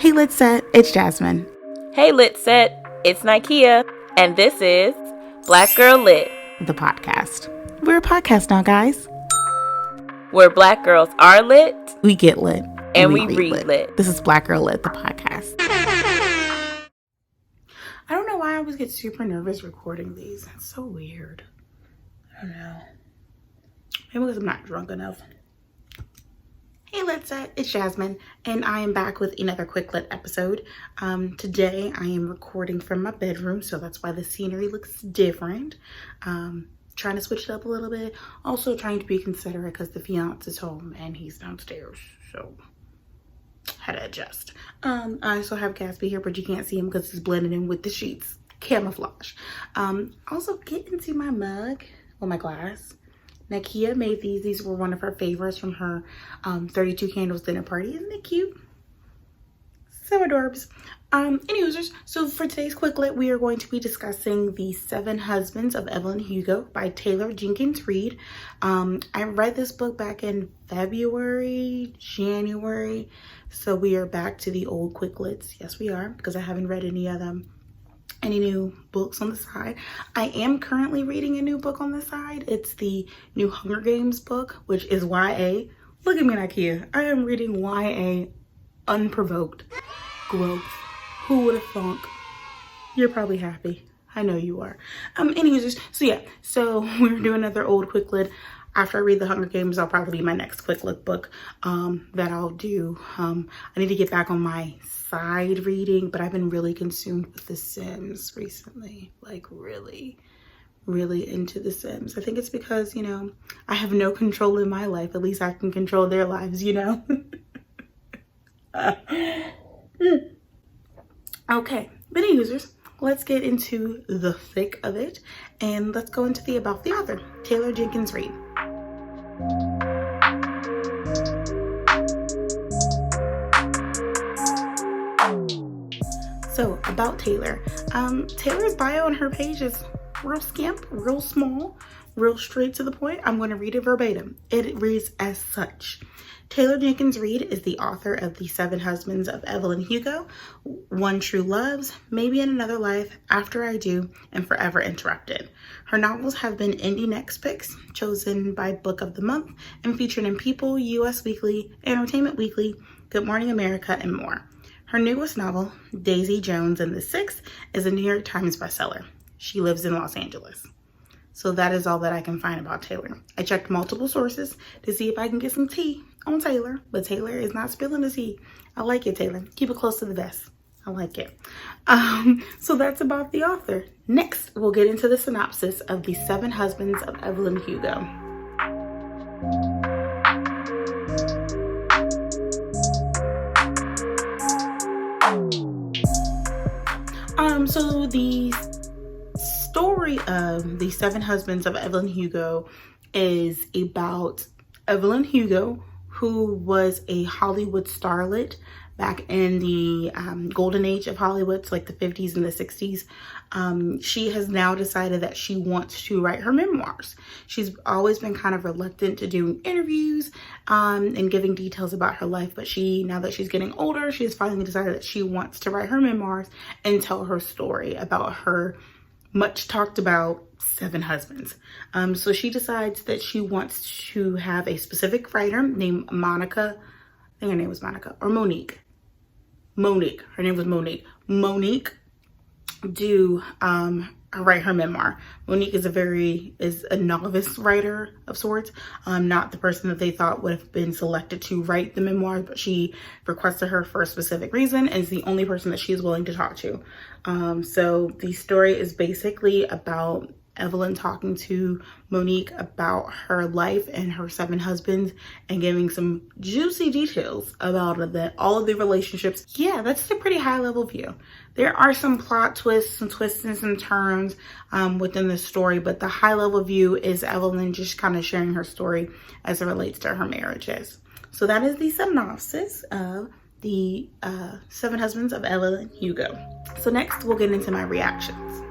Hey, Lit Set, it's Jazmine. Hey, Lit Set, it's Nikea, and this is Black Girl Lit, the podcast. We're a podcast now, guys. Where black girls are lit, we get lit, and we read lit. This is Black Girl Lit, the podcast. I don't know why I always get super nervous recording these. It's so weird. I don't know. Maybe because I'm not drunk enough. Hey, Lit Set, it's Jazmine, and I am back with another quick lit episode. Today I am recording from my bedroom, so that's why the scenery looks different. Trying to switch it up a little bit. Also trying to be considerate because the fiance is home and he's downstairs, so had to adjust. I also have Gatsby here, but you can't see him because he's blending in with the sheets. Camouflage. Also get into my mug, or my glass. Nikea made these. These were one of her favorites from her 32 Candles dinner party. Isn't it cute? So adorbs. Any users. So for today's quick lit, we are going to be discussing The 7 Husbands of Evelyn Hugo by Taylor Jenkins Reid. I read this book back in February, January. So we are back to the old quick lits. Yes, we are, because I haven't read any of them. Any new books on the side. I am currently reading a new book on the side. It's the new Hunger Games book, which is YA. Look at me, Nikea. I am reading YA unprovoked growth. Who would have thunk? You're probably happy. I know you are. Any users. So yeah, so we're doing another old quick lit. After I read the Hunger Games, I'll probably be my next quick lit book that I'll do. I need to get back on my side reading, but I've been really consumed with The Sims recently. Like really into The Sims. I think it's because, you know, I have no control in my life. At least I can control their lives, you know? Okay, but any users, let's get into the thick of it, and let's go into the about the author, Taylor Jenkins Reid. So about Taylor. Taylor's bio on her page is real scamp, real small, real straight to the point. I'm going to read it verbatim. It reads as such. Taylor Jenkins Reid is the author of The 7 Husbands of Evelyn Hugo, One True Loves, Maybe in Another Life, After I Do, and Forever Interrupted. Her novels have been Indie Next Picks, chosen by Book of the Month, and featured in People, US Weekly, Entertainment Weekly, Good Morning America, and more. Her newest novel, Daisy Jones and the Six, is a New York Times bestseller. She lives in Los Angeles. So that is all that I can find about Taylor. I checked multiple sources to see if I can get some tea on Taylor, but Taylor is not spilling the tea. I like it, Taylor. Keep it close to the vest. I like it. So that's about the author. Next, we'll get into the synopsis of The 7 Husbands of Evelyn Hugo. So the story of The 7 Husbands of Evelyn Hugo is about Evelyn Hugo, who was a Hollywood starlet back in the golden age of Hollywood, so like the 50s and the 60s. She has now decided that she wants to write her memoirs. She's always been kind of reluctant to do interviews and giving details about her life, but now that she's getting older, she's finally decided that she wants to write her memoirs and tell her story about her much talked about 7 husbands. So she decides that she wants to have a specific writer named Monica. I think her name was Monica or Monique. Her name was Monique. Monique do write her memoir. Monique is a novice writer of sorts. Not the person that they thought would have been selected to write the memoir, but she requested her for a specific reason and is the only person that she is willing to talk to. So the story is basically about Evelyn talking to Monique about her life and her 7 husbands and giving some juicy details about all of the relationships. Yeah, that's a pretty high level view. There are some plot twists and some turns within the story, but the high level view is Evelyn just kind of sharing her story as it relates to her marriages. So that is the synopsis of The 7 Husbands of Evelyn Hugo. So next we'll get into my reactions.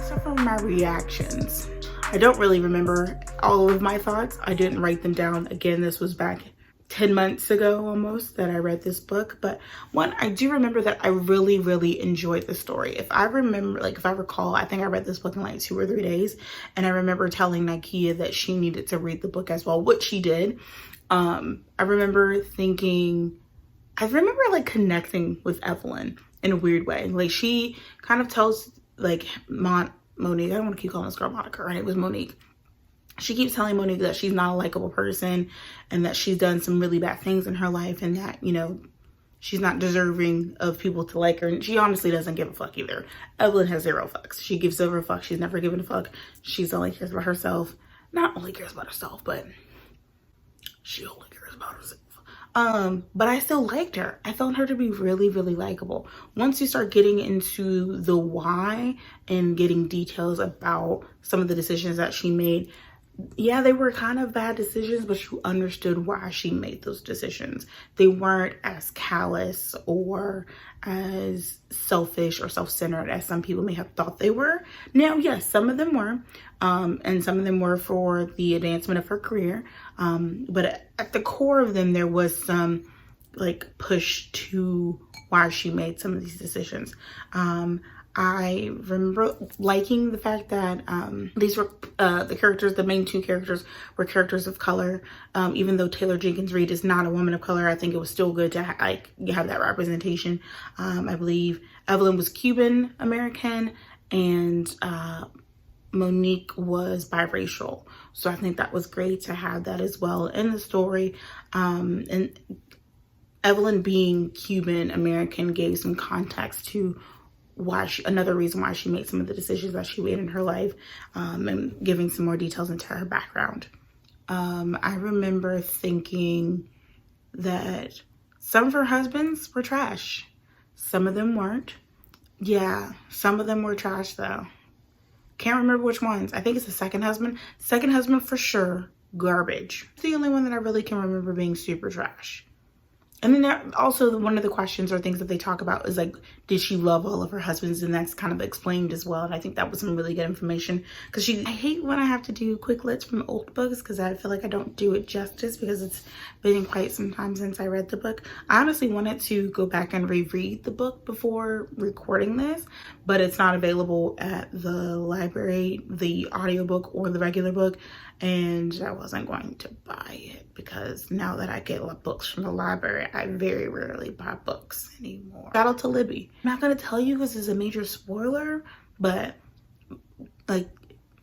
So for my reactions, I don't really remember all of my thoughts. I didn't write them down. Again, this was back 10 months ago almost that I read this book. But one, I do remember that I really, really enjoyed the story. If I remember, like if I recall, I think I read this book in like 2 or 3 days. And I remember telling Nikea that she needed to read the book as well, which she did. I remember thinking, I remember like connecting with Evelyn in a weird way. Like she kind of tells like Monique, I don't want to keep calling this girl Monica, right? It was Monique. She keeps telling Monique that she's not a likable person and that she's done some really bad things in her life and that, you know, she's not deserving of people to like her. And she honestly doesn't give a fuck either. Evelyn has 0 fucks. She gives 0 fucks. She's never given a fuck. She's only cares about herself. Not only cares about herself, but she only cares about herself. But I still liked her. I found her to be really, really likable. Once you start getting into the why and getting details about some of the decisions that she made, yeah, they were kind of bad decisions, but you understood why she made those decisions. They weren't as callous or as selfish or self-centered as some people may have thought they were. Now, yes, some of them were, and some of them were for the advancement of her career. But at the core of them, there was some like push to why she made some of these decisions. I remember liking the fact that these were the characters, the main 2 characters were characters of color. Even though Taylor Jenkins Reid is not a woman of color, I think it was still good to have that representation. I believe Evelyn was Cuban American and Monique was biracial. So I think that was great to have that as well in the story. And Evelyn being Cuban American gave some context to another reason why she made some of the decisions that she made in her life, and giving some more details into her background. I remember thinking that some of her husbands were trash. Some of them weren't. Yeah, some of them were trash though. Can't remember which ones. I think it's the second husband. Second husband for sure, garbage. It's the only one that I really can remember being super trash. And then also one of the questions or things that they talk about is like, did she love all of her husbands? And that's kind of explained as well. And I think that was some really good information because I hate when I have to do quick lits from old books because I feel like I don't do it justice because it's been quite some time since I read the book. I honestly wanted to go back and reread the book before recording this, but it's not available at the library, the audiobook or the regular book. And I wasn't going to buy it because now that I get books from the library, I very rarely buy books anymore. Shout out to Libby. I'm not going to tell you because it's a major spoiler, but like,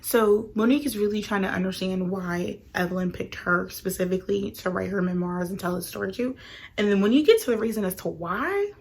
so Monique is really trying to understand why Evelyn picked her specifically to write her memoirs and tell the story to. And then when you get to the reason as to why,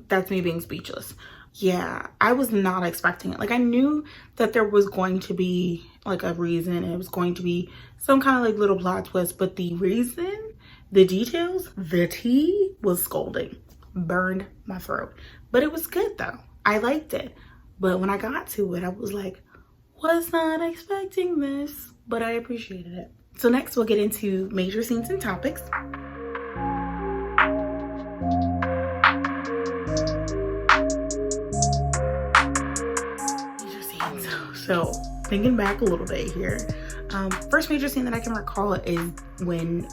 that's me being speechless. Yeah, I was not expecting it. Like I knew that there was going to be like a reason. It was going to be some kind of like little plot twist, but the reason, the details, the tea was scolding, burned my throat. But it was good though. I liked it. But when I got to it, I was like, was not expecting this, but I appreciated it. So next we'll get into major scenes and topics. So thinking back a little bit here, first major scene that I can recall is when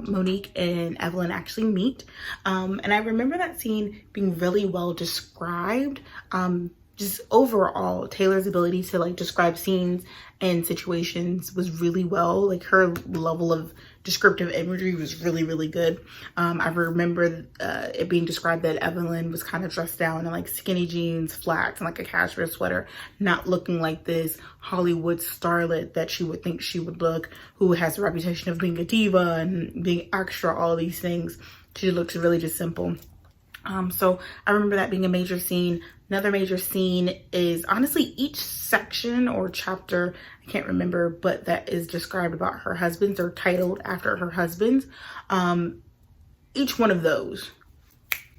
Monique and Evelyn actually meet. And I remember that scene being really well described. Just overall, Taylor's ability to like describe scenes and situations was really well. Like her level of descriptive imagery was really, really good. I remember it being described that Evelyn was kind of dressed down in like skinny jeans, flats, and like a cashmere sweater, not looking like this Hollywood starlet that she would think she would look, who has a reputation of being a diva and being extra, all these things. She looks really just simple. So I remember that being a major scene. Another major scene is honestly each section or chapter, I can't remember, but that is described about her husbands or titled after her husbands. Each one of those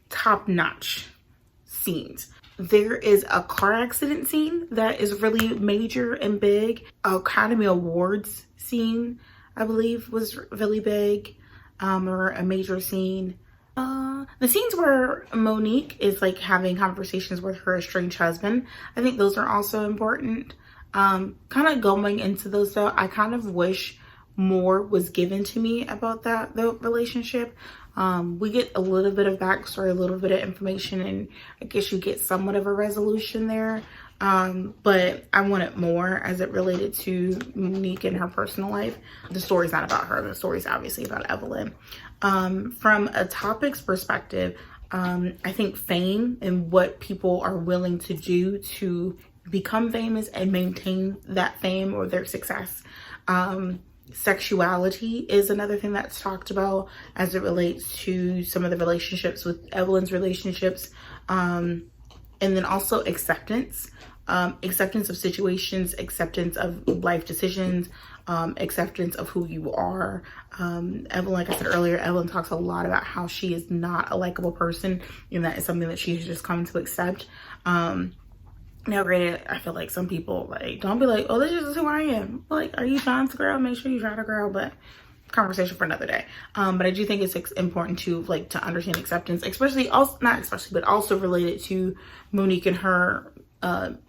top-notch scenes. There is a car accident scene that is really major and big. Academy Awards scene, I believe, was really big, or a major scene. The scenes where Monique is like having conversations with her estranged husband, I think those are also important. Kind of going into those though, I kind of wish more was given to me about the relationship. We get a little bit of backstory, a little bit of information, and I guess you get somewhat of a resolution there. But I wanted more as it related to Monique and her personal life. The story's not about her. The story's obviously about Evelyn. From a topics perspective, I think fame and what people are willing to do to become famous and maintain that fame or their success. Sexuality is another thing that's talked about as it relates to some of the relationships with Evelyn's relationships. And then also acceptance. Acceptance of situations, acceptance of life decisions, acceptance of who you are. Evelyn, like I said earlier, Evelyn talks a lot about how she is not a likable person, and that is something that she has just come to accept. Now granted, I feel like some people like don't be like, oh, this is who I am. Like, are you trying to grow? Make sure you try to grow, but conversation for another day. But I do think it's important to like to understand acceptance, but also related to Monique and her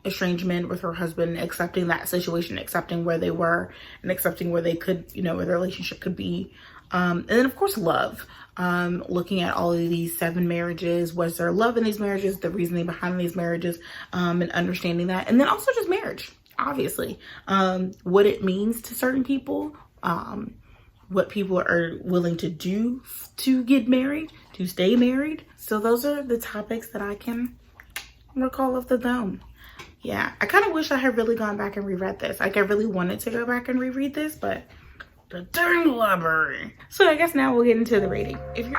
estrangement with her husband, accepting that situation, accepting where they were, and accepting where they could, where the relationship could be. And then of course love. Looking at all of these 7 marriages, was there love in these marriages, the reasoning behind these marriages, and understanding that. And then also just marriage, obviously, what it means to certain people, what people are willing to do to get married, to stay married. So those are the topics that I can recall of the dome. Yeah, I kind of wish I had really gone back and reread this. Like, I really wanted to go back and reread this, but the dang library. So I guess now we'll get into the rating. If you're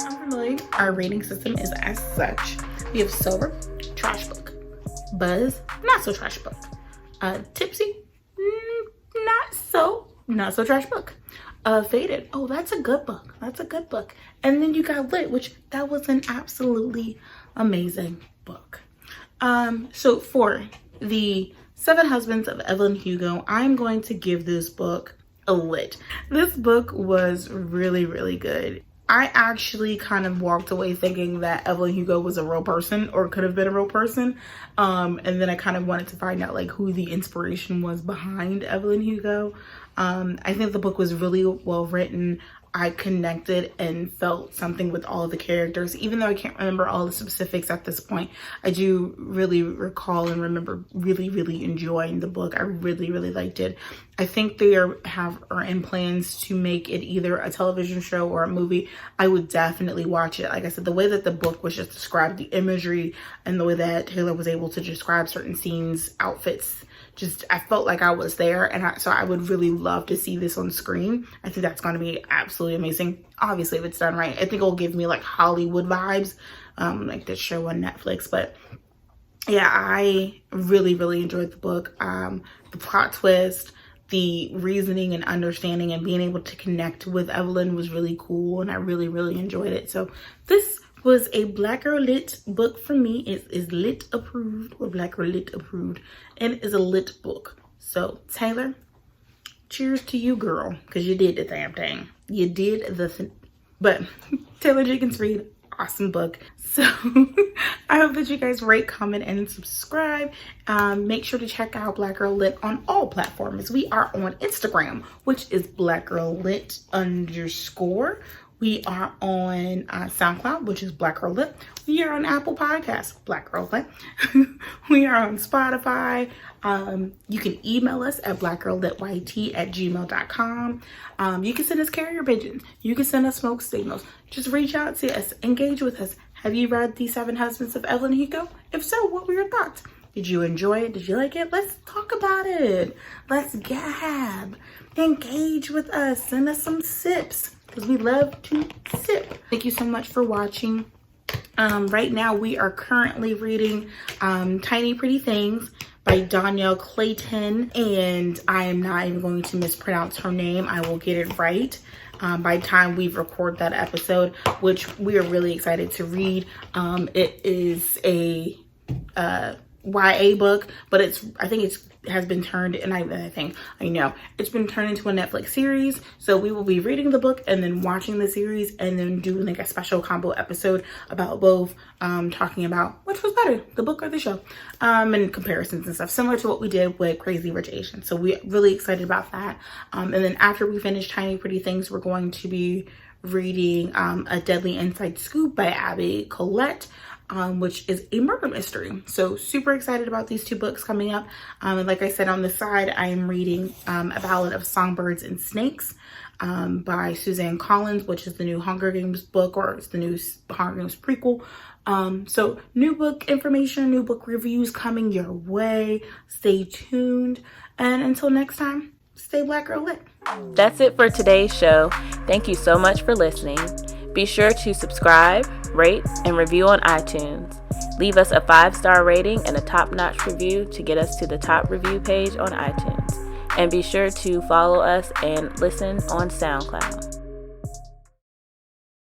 unfamiliar, our rating system is as such. We have silver, trash book. Buzz, not so trash book. Tipsy, not so trash book. Faded, oh, that's a good book. That's a good book. And then you got lit, which that was an absolutely amazing book. So for the 7 Husbands of Evelyn Hugo, I'm going to give this book a lit. This book was really, really good. I actually kind of walked away thinking that Evelyn Hugo was a real person or could have been a real person. And then I kind of wanted to find out like who the inspiration was behind Evelyn Hugo. I think the book was really well written. I connected and felt something with all of the characters. Even though I can't remember all the specifics at this point, I do really recall and remember really, really enjoying the book. I really, really liked it. I think they are in plans to make it either a television show or a movie. I would definitely watch it. Like I said, the way that the book was just described, the imagery, and the way that Taylor was able to describe certain scenes, outfits, I felt like I was there, and so I would really love to see this on screen. I think that's going to be absolutely amazing. Obviously, if it's done right, I think it'll give me like Hollywood vibes, like the show on Netflix. But yeah, I really, really enjoyed the book. The plot twist, the reasoning and understanding and being able to connect with Evelyn was really cool, and I really, really enjoyed it. So this was a Black Girl Lit book for me. It is lit approved, or Black Girl Lit approved, and it is a lit book. So Taylor, cheers to you, girl, because you did the damn thing. You did but Taylor Jenkins Reid, awesome book. So I hope that you guys rate, comment, and subscribe. Make sure to check out Black Girl Lit on all platforms. We are on Instagram, which is blackgirllit_. We are on SoundCloud, which is Black Girl Lit. We are on Apple Podcasts, Black Girl Lit. We are on Spotify. You can email us at blackgirllityt@gmail.com. You can send us carrier pigeons. You can send us smoke signals. Just reach out to us. Engage with us. Have you read The 7 Husbands of Evelyn Hugo? If so, what were your thoughts? Did you enjoy it? Did you like it? Let's talk about it. Let's gab. Engage with us. Send us some sips, because we love to sip. Thank you so much for watching. Right now we are currently reading Tiny Pretty Things by Danielle Clayton, and I am not even going to mispronounce her name. I will get it right by the time we record that episode, which we are really excited to read. It is a YA book, but I think it has been turned, and I know it's been turned into a Netflix series. So we will be reading the book and then watching the series, and then doing like a special combo episode about both, talking about which was better, the book or the show, and comparisons and stuff, similar to what we did with Crazy Rich Asians. So we're really excited about that. And then after we finish Tiny Pretty Things, we're going to be reading A Deadly Inside Scoop by Abby Collette, which is a murder mystery. So super excited about these two books coming up. And like I said, on the side, I am reading A Ballad of Songbirds and Snakes by Suzanne Collins, which is the new Hunger Games book, or it's the new Hunger Games prequel. So new book information, new book reviews coming your way. Stay tuned. And until next time, stay Black Girl Lit. That's it for today's show. Thank you so much for listening. Be sure to subscribe, rate, and review on iTunes. Leave us a 5-star rating and a top-notch review to get us to the top review page on iTunes. And be sure to follow us and listen on SoundCloud.